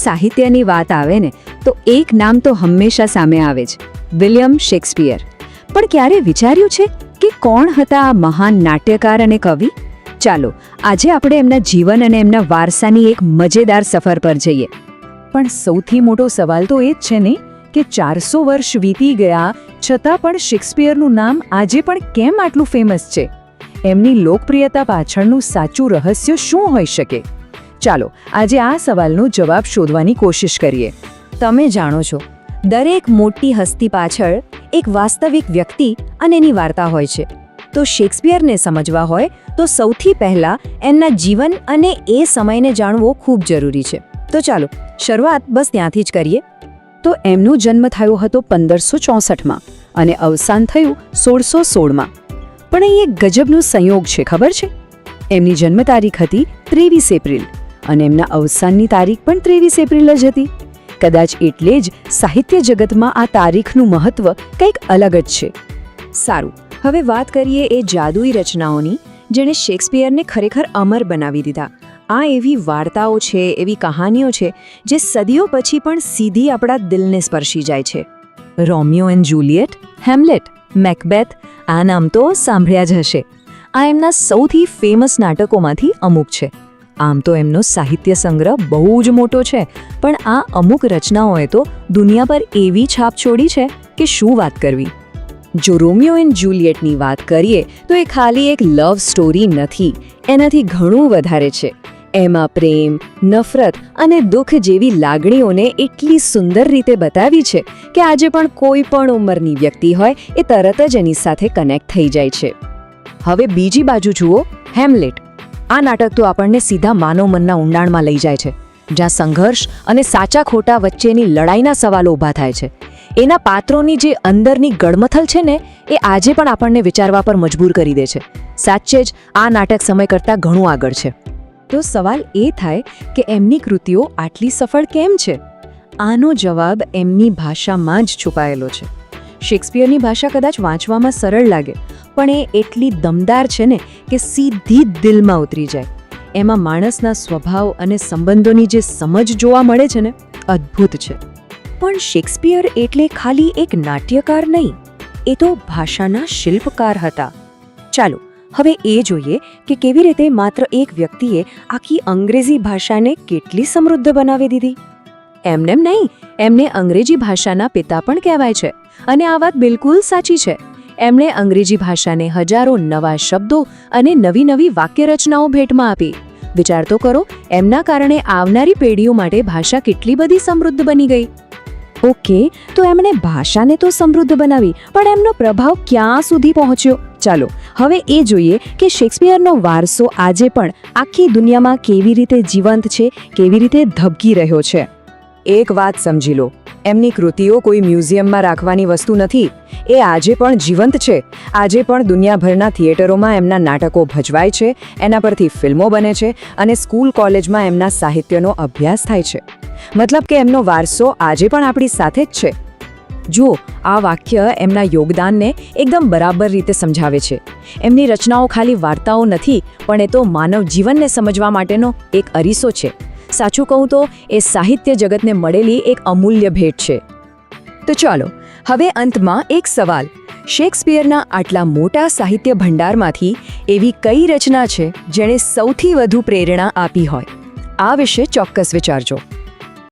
સાહિત્યની વાત આવે ને તો એક નામ તો હંમેશા સામે આવે છે, વિલિયમ શેક્સપિયર. પણ ક્યારે વિચાર્યું છે કે કોણ હતા આ મહાન નાટ્યકાર અને કવિ? ચાલો આજે આપણે એમના જીવન અને એમના વારસાની એક મજેદાર સફર પર જઈએ. પણ સૌથી મોટો સવાલ તો એ જ છે ને કે 400 વર્ષ વીતી ગયા છતાં પણ શેક્સપિયરનું નામ આજે પણ કેમ આટલું ફેમસ છે? એમની લોકપ્રિયતા પાછળનું સાચું રહસ્ય શું હોઈ શકે? ચાલો આજે આ સવાલનો જવાબ શોધવાની કોશિશ કરીએ. તમે જાણો છો, દરેક મોટી હસ્તી પાછળ એક વાસ્તવિક વ્યક્તિ અને એની વાર્તા હોય છે. તો શેક્સપિયરને સમજવા હોય તો સૌથી પહેલાં એમના જીવન અને એ સમયને જાણવો ખૂબ જરૂરી છે. તો ચાલો શરૂઆત બસ ત્યાંથી જ કરીએ. તો એમનો જન્મ થયો હતો 1564માં અને અવસાન થયું 1616માં. પણ અહીં એક ગજબનો સંયોગ છે, ખબર છે? એમની જન્મ તારીખ હતી 23 એપ્રિલ અને એમના અવસાનની તારીખ પણ 23 એપ્રિલ જ હતી. કદાચ એટલે જ સાહિત્ય જગતમાં આ તારીખનું મહત્વ કંઈક અલગ જ છે. સારું, હવે વાત કરીએ એ જાદુઈ રચનાઓની જેણે શેક્સપિયરને ખરેખર અમર બનાવી દીધા. આ એવી વાર્તાઓ છે, એવી કહાનીઓ છે જે સદીઓ પછી પણ સીધી આપણા દિલને સ્પર્શી જાય છે. Romeo and Juliet, Hamlet, Macbeth, આ નામ તો સાંભળ્યા જ હશે. આ એમના સૌથી ફેમસ નાટકોમાંથી અમુક છે. આમ તો એમનો સાહિત્ય સંગ્રહ બહુ જ મોટો છે, પણ આ અમુક રચનાઓએ તો દુનિયા પર એવી છાપ છોડી છે કે શું વાત કરવી. જો રોમિયો એન્ડ જુલિયટની વાત કરીએ તો એ ખાલી એક લવ સ્ટોરી નથી, એનાથી ઘણું વધારે છે. એમાં પ્રેમ, નફરત અને દુઃખ જેવી લાગણીઓને એટલી સુંદર રીતે બતાવી છે કે આજે પણ કોઈ પણ ઉંમરની વ્યક્તિ હોય એ તરત જ એની સાથે કનેક્ટ થઈ જાય છે. હવે બીજી બાજુ જુઓ, હેમ્લેટ. આ નાટક તો આપણને સીધા માનવ મનના ઊંડાણમાં લઈ જાય છે, જ્યાં સંઘર્ષ અને સાચા ખોટા વચ્ચેની લડાઈના સવાલો ઊભા થાય છે. એના પાત્રોની જે અંદરની ગડમથલ છે ને, એ આજે પણ આપણને વિચારવા પર મજબૂર કરી દે છે. સાચે જ આ નાટક સમય કરતાં ઘણું આગળ છે. તો સવાલ એ થાય કે એમની કૃતિઓ આટલી સફળ કેમ છે? આનો જવાબ એમની ભાષામાં જ છુપાયેલો છે. શેક્સપિયરની ભાષા કદાચ વાંચવામાં સરળ લાગે, પણ એ એટલી દમદાર છે ને કે સીધી દિલમાં ઉતરી જાય. એમાં માણસના સ્વભાવ અને સંબંધોની જે સમજ જોવા મળે છે ને, અદ્ભુત છે. પણ શેક્સપિયર એટલે ખાલી એક નાટ્યકાર નહીં, એ તો ભાષાના શિલ્પકાર હતા. ચાલો હવે એ જોઈએ કે કેવી રીતે માત્ર એક વ્યક્તિએ આખી અંગ્રેજી ભાષાને કેટલી સમૃદ્ધ બનાવી દીધી. એમનેમ નહીં, એમને અંગ્રેજી ભાષાના પિતા પણ કહેવાય છે. અને આ વાત બિલકુલ સાચી છે. એમણે અંગ્રેજી ભાષાને હજારો નવા શબ્દો અને નવી નવી વાક્ય રચનાઓ ભેટમાં આપી. વિચાર તો કરો, એમના કારણે આવનારી પેઢીઓ માટે ભાષા કેટલી બધી સમૃદ્ધ બની ગઈ. ઓકે, તો એમણે ભાષાને તો સમૃદ્ધ બનાવી, પણ એમનો પ્રભાવ ક્યાં સુધી પહોંચ્યો? ચાલો હવે એ જોઈએ કે શેક્સપિયરનો વારસો આજે પણ આખી દુનિયામાં કેવી રીતે જીવંત છે, કેવી રીતે ધબકી રહ્યો છે. એક વાત સમજી લો, એમની કૃતિઓ કોઈ મ્યુઝિયમમાં રાખવાની વસ્તુ નથી. એ આજે પણ જીવંત છે. આજે પણ દુનિયાભરના થિયેટરોમાં એમના નાટકો ભજવાય છે, એના પરથી ફિલ્મો બને છે અને સ્કૂલ કોલેજમાં એમના સાહિત્યનો અભ્યાસ થાય છે. મતલબ કે એમનો વારસો આજે પણ આપણી સાથે જ છે. જુઓ, આ વાક્ય એમના યોગદાનને એકદમ બરાબર રીતે સમજાવે છે. એમની રચનાઓ ખાલી વાર્તાઓ નથી, પણ એ તો માનવ જીવનને સમજવા માટેનો એક અરીસો છે. સાચું કહું તો એ સાહિત્ય જગતને મળેલી એક અમૂલ્ય ભેટ છે. તો ચાલો હવે અંતમાં એક સવાલ. શેક્સપિયરના આટલા મોટા સાહિત્ય ભંડારમાંથી એવી કઈ રચના છે જેણે સૌથી વધુ પ્રેરણા આપી હોય? આ વિશે ચોક્કસ વિચારજો.